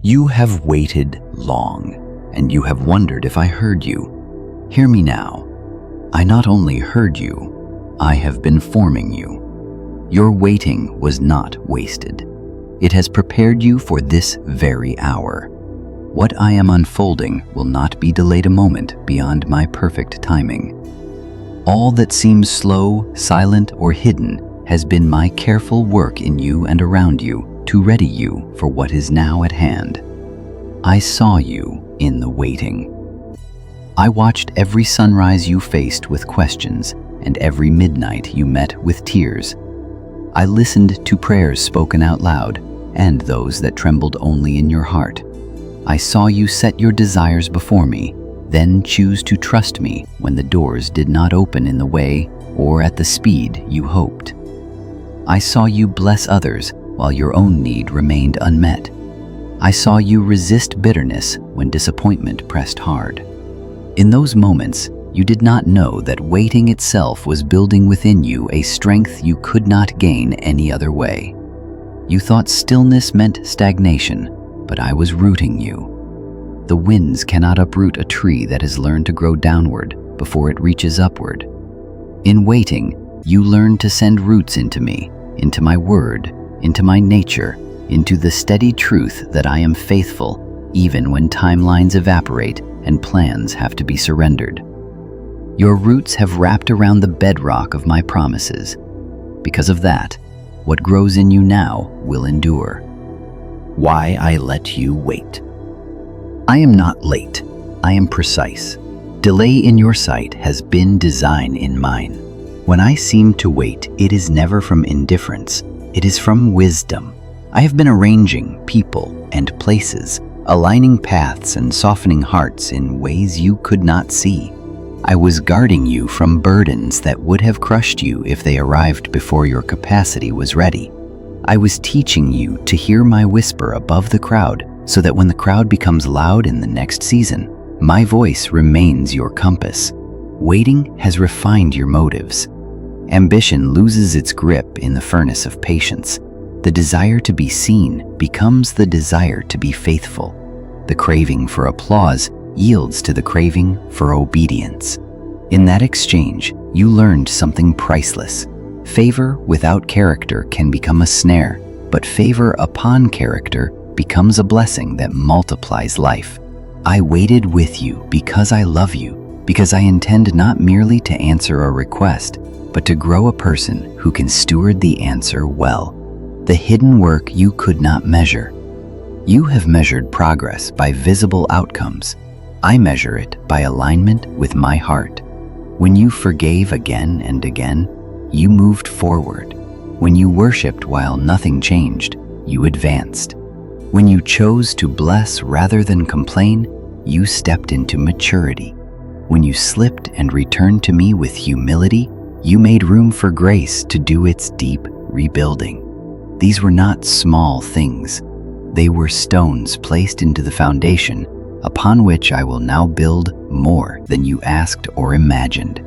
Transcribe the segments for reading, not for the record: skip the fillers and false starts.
You have waited long, and you have wondered if I heard you. Hear me now. I not only heard you, I have been forming you. Your waiting was not wasted. It has prepared you for this very hour. What I am unfolding will not be delayed a moment beyond my perfect timing. All that seems slow, silent, or hidden has been my careful work in you and around you to ready you for what is now at hand. I saw you in the waiting. I watched every sunrise you faced with questions and every midnight you met with tears. I listened to prayers spoken out loud and those that trembled only in your heart. I saw you set your desires before me, then choose to trust me when the doors did not open in the way or at the speed you hoped. I saw you bless others while your own need remained unmet. I saw you resist bitterness when disappointment pressed hard. In those moments, you did not know that waiting itself was building within you a strength you could not gain any other way. You thought stillness meant stagnation, but I was rooting you. The winds cannot uproot a tree that has learned to grow downward before it reaches upward. In waiting, you learned to send roots into me, into my word, into my nature, into the steady truth that I am faithful even when timelines evaporate and plans have to be surrendered. Your roots have wrapped around the bedrock of my promises. Because of that, what grows in you now will endure. Why I let you wait. I am not late. I am precise. Delay in your sight has been design in mine. When I seem to wait, it is never from indifference. It is from wisdom. I have been arranging people and places, aligning paths and softening hearts in ways you could not see. I was guarding you from burdens that would have crushed you if they arrived before your capacity was ready. I was teaching you to hear my whisper above the crowd so that when the crowd becomes loud in the next season, my voice remains your compass. Waiting has refined your motives. Ambition loses its grip in the furnace of patience. The desire to be seen becomes the desire to be faithful. The craving for applause yields to the craving for obedience. In that exchange, you learned something priceless. Favor without character can become a snare, but favor upon character becomes a blessing that multiplies life. I waited with you because I love you, because I intend not merely to answer a request, but to grow a person who can steward the answer well. The hidden work you could not measure. You have measured progress by visible outcomes. I measure it by alignment with my heart. When you forgave again and again, you moved forward. When you worshiped while nothing changed, you advanced. When you chose to bless rather than complain, you stepped into maturity. When you slipped and returned to me with humility, you made room for grace to do its deep rebuilding. These were not small things. They were stones placed into the foundation upon which I will now build more than you asked or imagined.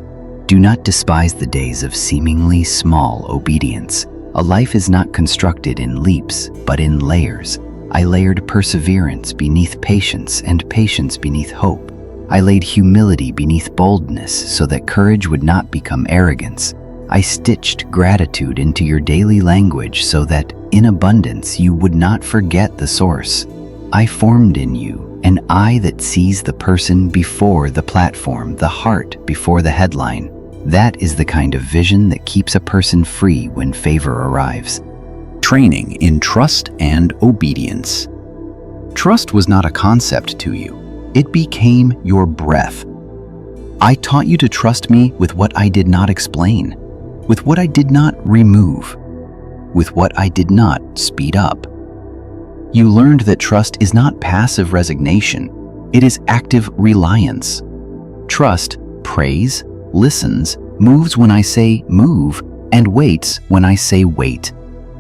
Do not despise the days of seemingly small obedience. A life is not constructed in leaps, but in layers. I layered perseverance beneath patience and patience beneath hope. I laid humility beneath boldness so that courage would not become arrogance. I stitched gratitude into your daily language so that, in abundance, you would not forget the source. I formed in you an eye that sees the person before the platform, the heart before the headline. That is the kind of vision that keeps a person free when favor arrives. Training in trust and obedience. Trust was not a concept to you. It became your breath. I taught you to trust me with what I did not explain, with what I did not remove, with what I did not speed up. You learned that trust is not passive resignation, it is active reliance. Trust prays, listens, moves when I say move, and waits when I say wait,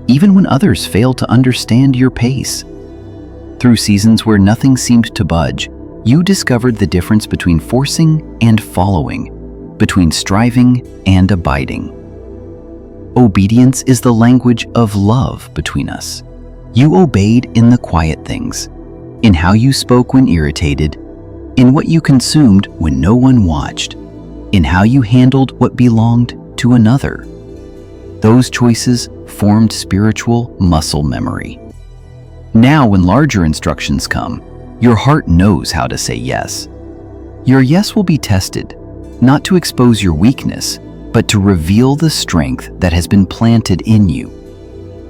even when others fail to understand your pace. Through seasons where nothing seemed to budge, you discovered the difference between forcing and following, between striving and abiding. Obedience is the language of love between us. You obeyed in the quiet things. in how you spoke when irritated, in what you consumed when no one watched, in how you handled what belonged to another. Those choices formed spiritual muscle memory. Now, when larger instructions come, your heart knows how to say yes. Your yes will be tested, not to expose your weakness, but to reveal the strength that has been planted in you.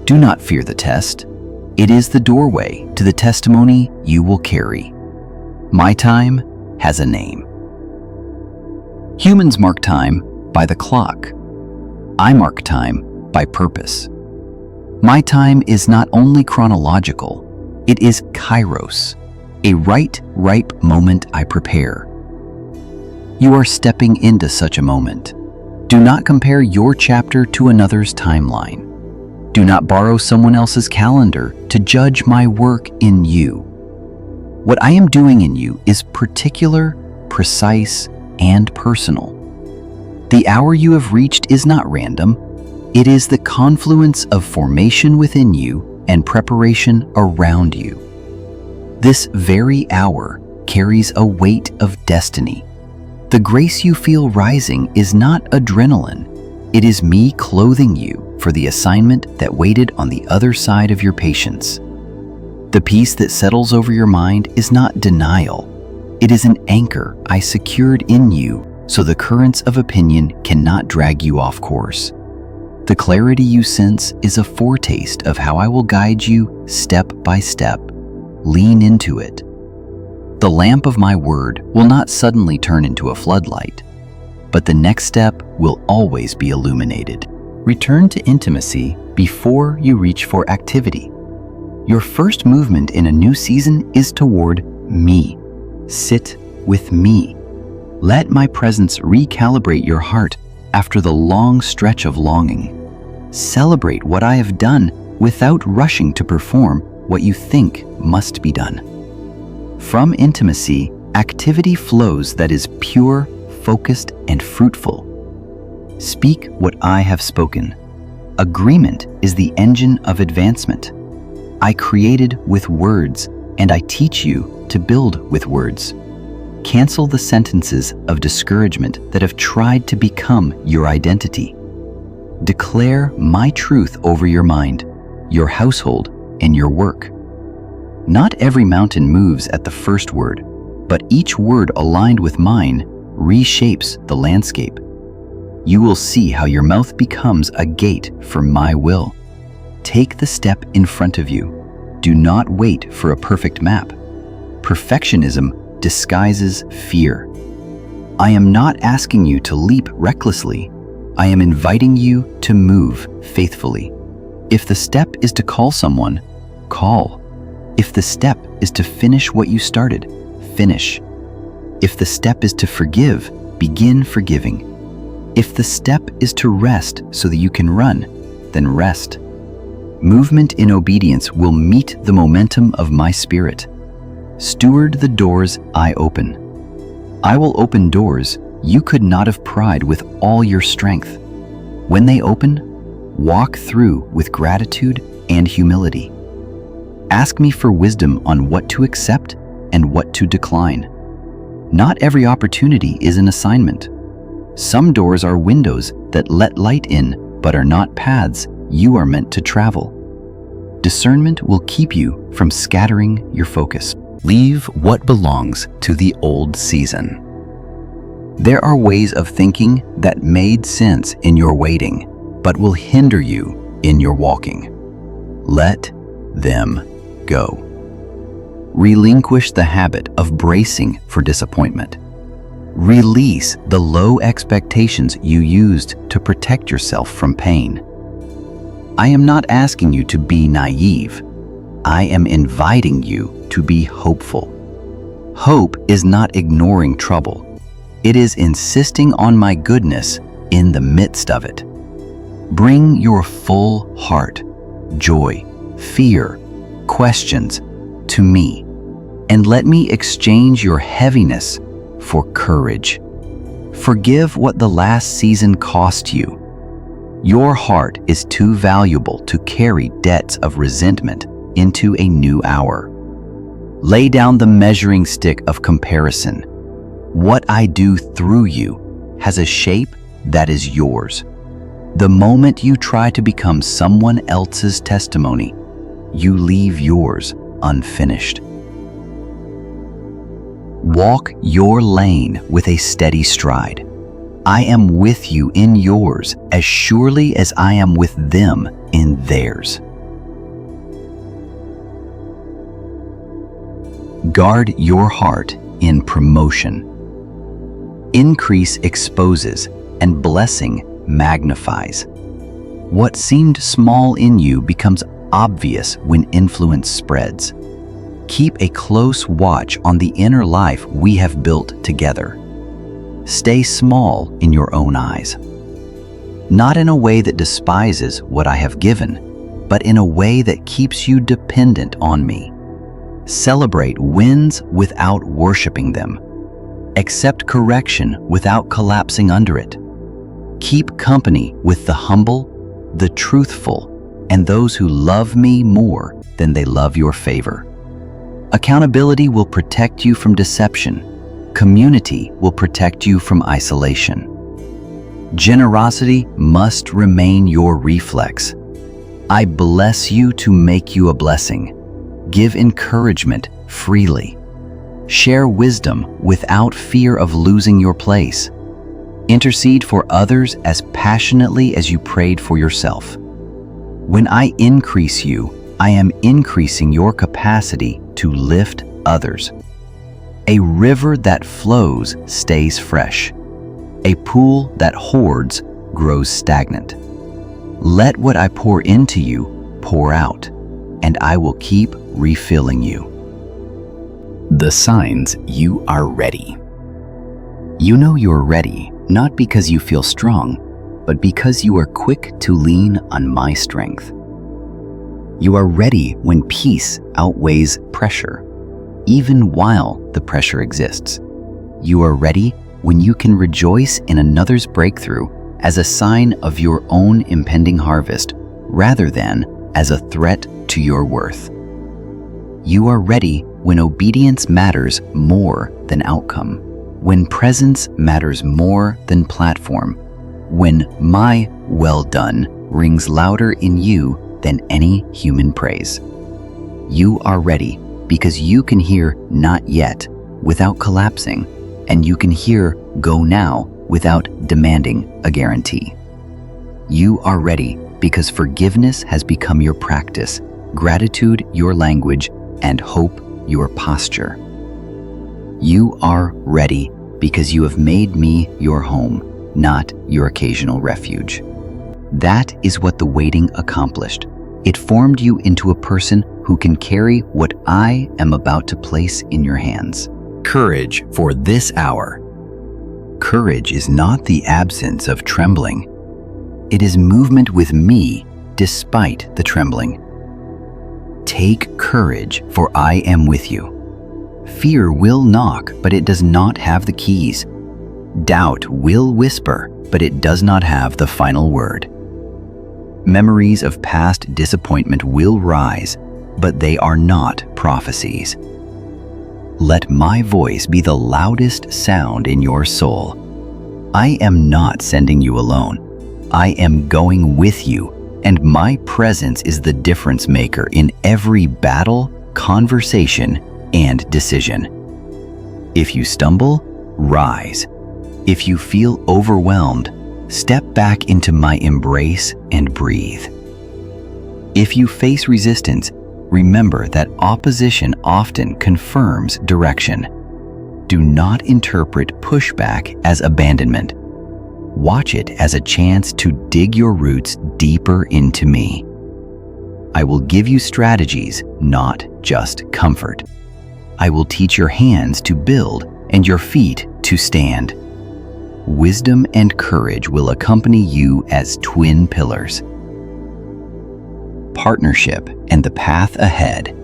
Do not fear the test. It is the doorway to the testimony you will carry. My time has a name. Humans mark time by the clock. I mark time by purpose. My time is not only chronological, it is kairos, a ripe moment I prepare. You are stepping into such a moment. Do not compare your chapter to another's timeline. Do not borrow someone else's calendar to judge my work in you. What I am doing in you is particular, precise, and personal. The hour you have reached is not random. It is the confluence of formation within you and preparation around you. This very hour carries a weight of destiny. The grace you feel rising is not adrenaline. It is me clothing you for the assignment that waited on the other side of your patience. The peace that settles over your mind is not denial. It is an anchor I secured in you so the currents of opinion cannot drag you off course. The clarity you sense is a foretaste of how I will guide you step by step. Lean into it. The lamp of my word will not suddenly turn into a floodlight, but the next step will always be illuminated. Return to intimacy before you reach for activity. Your first movement in a new season is toward me. Sit with me. Let my presence recalibrate your heart after the long stretch of longing. Celebrate what I have done without rushing to perform what you think must be done. From intimacy, activity flows that is pure, focused, and fruitful. Speak what I have spoken. Agreement is the engine of advancement. I created with words, and I teach you to build with words. Cancel the sentences of discouragement that have tried to become your identity. Declare my truth over your mind, your household, and your work. Not every mountain moves at the first word, but each word aligned with mine reshapes the landscape. You will see how your mouth becomes a gate for my will. Take the step in front of you. Do not wait for a perfect map. Perfectionism disguises fear. I am not asking you to leap recklessly. I am inviting you to move faithfully. If the step is to call someone, call. If the step is to finish what you started, finish. If the step is to forgive, begin forgiving. If the step is to rest so that you can run, then rest. Movement in obedience will meet the momentum of my spirit. Steward the doors I open. I will open doors you could not have pried with all your strength. When they open, walk through with gratitude and humility. Ask me for wisdom on what to accept and what to decline. Not every opportunity is an assignment. Some doors are windows that let light in, but are not paths you are meant to travel. Discernment will keep you from scattering your focus. Leave what belongs to the old season. There are ways of thinking that made sense in your waiting, but will hinder you in your walking. Let them go. Relinquish the habit of bracing for disappointment. Release the low expectations you used to protect yourself from pain. I am not asking you to be naive. I am inviting you to be hopeful. Hope is not ignoring trouble. It is insisting on my goodness in the midst of it. Bring your full heart, joy, fear, questions to me, and let me exchange your heaviness for courage. Forgive what the last season cost you. Your heart is too valuable to carry debts of resentment into a new hour. Lay down the measuring stick of comparison. What I do through you has a shape that is yours. The moment you try to become someone else's testimony, you leave yours unfinished. Walk your lane with a steady stride. I am with you in yours as surely as I am with them in theirs. Guard your heart in promotion. Increase exposes and blessing magnifies. What seemed small in you becomes obvious when influence spreads. Keep a close watch on the inner life we have built together. Stay small in your own eyes. Not in a way that despises what I have given, but in a way that keeps you dependent on me. Celebrate wins without worshiping them. Accept correction without collapsing under it. Keep company with the humble, the truthful, and those who love me more than they love your favor. Accountability will protect you from deception. Community will protect you from isolation. Generosity must remain your reflex. I bless you to make you a blessing. Give encouragement freely. Share wisdom without fear of losing your place. Intercede for others as passionately as you prayed for yourself. When I increase you, I am increasing your capacity to lift others. A river that flows stays fresh. A pool that hoards grows stagnant. Let what I pour into you pour out, and I will keep refilling you. The signs you are ready. You know you're ready, not because you feel strong, but because you are quick to lean on my strength. You are ready when peace outweighs pressure, even while the pressure exists. You are ready when you can rejoice in another's breakthrough as a sign of your own impending harvest, rather than as a threat to your worth. You are ready when obedience matters more than outcome, when presence matters more than platform, when my well done rings louder in you than any human praise. You are ready because you can hear "not yet" without collapsing, and you can hear "go now" without demanding a guarantee. You are ready because forgiveness has become your practice, gratitude your language, and hope your posture. You are ready because you have made me your home, not your occasional refuge. That is what the waiting accomplished. It formed you into a person who can carry what I am about to place in your hands. Courage for this hour. Courage is not the absence of trembling. It is movement with me despite the trembling. Take courage, for I am with you. Fear will knock, but it does not have the keys. Doubt will whisper, but it does not have the final word. Memories of past disappointment will rise, but they are not prophecies. Let my voice be the loudest sound in your soul. I am not sending you alone. I am going with you, and my presence is the difference maker in every battle, conversation, and decision. If you stumble, rise. If you feel overwhelmed, step back into my embrace and breathe. If you face resistance, remember that opposition often confirms direction. Do not interpret pushback as abandonment. Watch it as a chance to dig your roots deeper into me. I will give you strategies, not just comfort. I will teach your hands to build and your feet to stand. Wisdom and courage will accompany you as twin pillars. Partnership and the path ahead.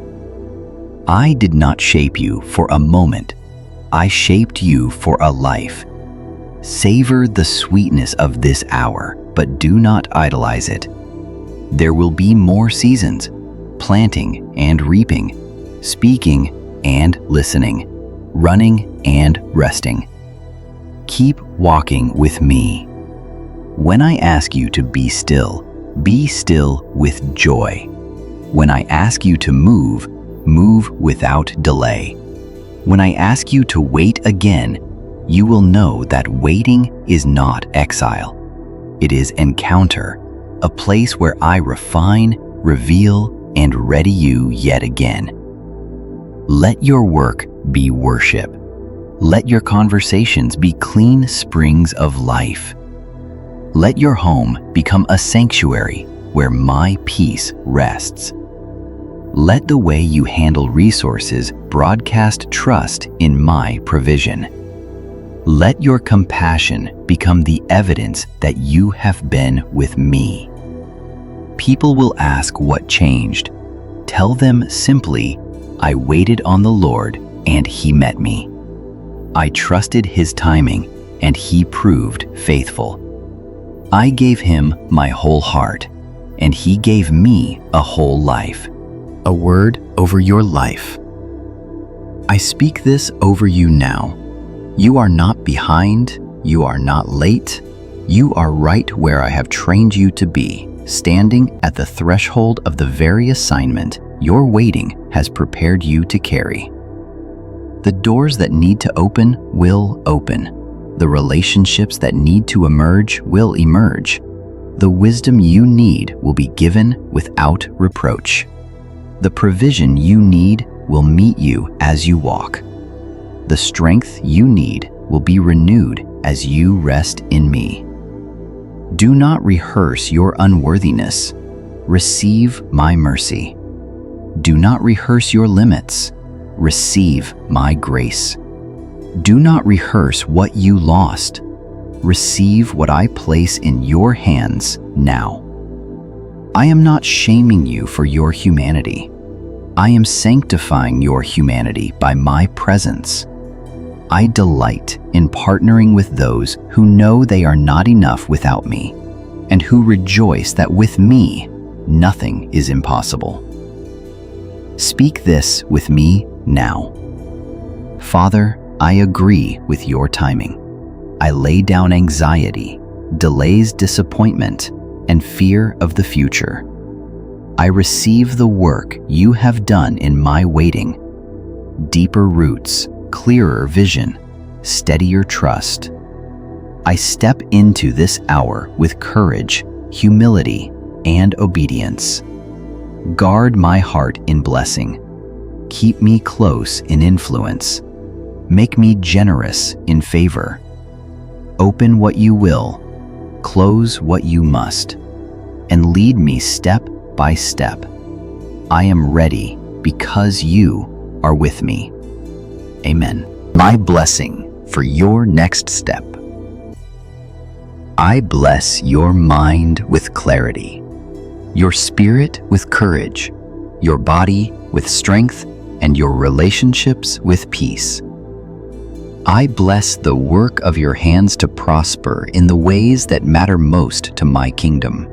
I did not shape you for a moment. I shaped you for a life. Savor the sweetness of this hour, but do not idolize it. There will be more seasons, planting and reaping, speaking and listening, running and resting. Keep walking with me. When I ask you to be still with joy. When I ask you to move, move without delay. When I ask you to wait again, you will know that waiting is not exile. It is encounter, a place where I refine, reveal, and ready you yet again. Let your work be worship. Let your conversations be clean springs of life. Let your home become a sanctuary where my peace rests. Let the way you handle resources broadcast trust in my provision. Let your compassion become the evidence that you have been with me. People will ask what changed. Tell them simply, I waited on the Lord and He met me. I trusted His timing and He proved faithful. I gave Him my whole heart and He gave me a whole life. A word over your life. I speak this over you now. You are not behind, you are not late, you are right where I have trained you to be, standing at the threshold of the very assignment your waiting has prepared you to carry. The doors that need to open will open. The relationships that need to emerge will emerge. The wisdom you need will be given without reproach. The provision you need will meet you as you walk. The strength you need will be renewed as you rest in me. Do not rehearse your unworthiness. Receive my mercy. Do not rehearse your limits. Receive my grace. Do not rehearse what you lost. Receive what I place in your hands now. I am not shaming you for your humanity. I am sanctifying your humanity by my presence. I delight in partnering with those who know they are not enough without me, and who rejoice that with me, nothing is impossible. Speak this with me now. Father, I agree with your timing. I lay down anxiety, delays, disappointment, and fear of the future. I receive the work you have done in my waiting. Deeper roots, clearer vision, steadier trust. I step into this hour with courage, humility, and obedience. Guard my heart in blessing. Keep me close in influence. Make me generous in favor. Open what you will, close what you must, and lead me step by step. I am ready because you are with me. Amen. My blessing for your next step. I bless your mind with clarity, your spirit with courage, your body with strength, and your relationships with peace. I bless the work of your hands to prosper in the ways that matter most to my kingdom.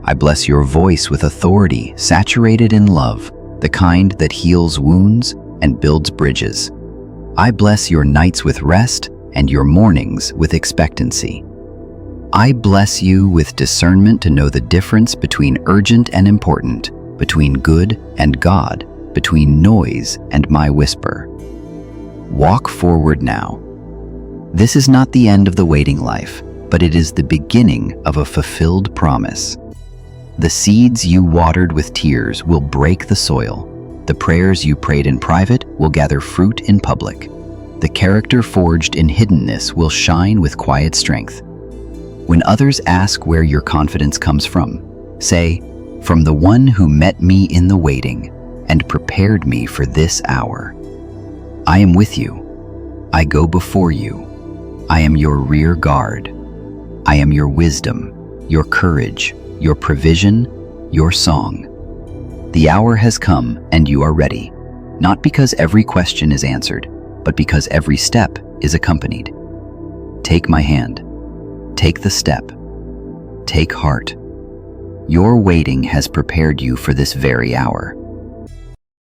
I bless your voice with authority saturated in love, the kind that heals wounds and builds bridges. I bless your nights with rest and your mornings with expectancy. I bless you with discernment to know the difference between urgent and important, between good and God, between noise and my whisper. Walk forward now. This is not the end of the waiting life, but it is the beginning of a fulfilled promise. The seeds you watered with tears will break the soil. The prayers you prayed in private will gather fruit in public. The character forged in hiddenness will shine with quiet strength. When others ask where your confidence comes from, say, "From the one who met me in the waiting and prepared me for this hour." I am with you. I go before you. I am your rear guard. I am your wisdom, your courage, your provision, your song. The hour has come and you are ready, not because every question is answered, but because every step is accompanied. Take my hand. Take the step. Take heart. Your waiting has prepared you for this very hour.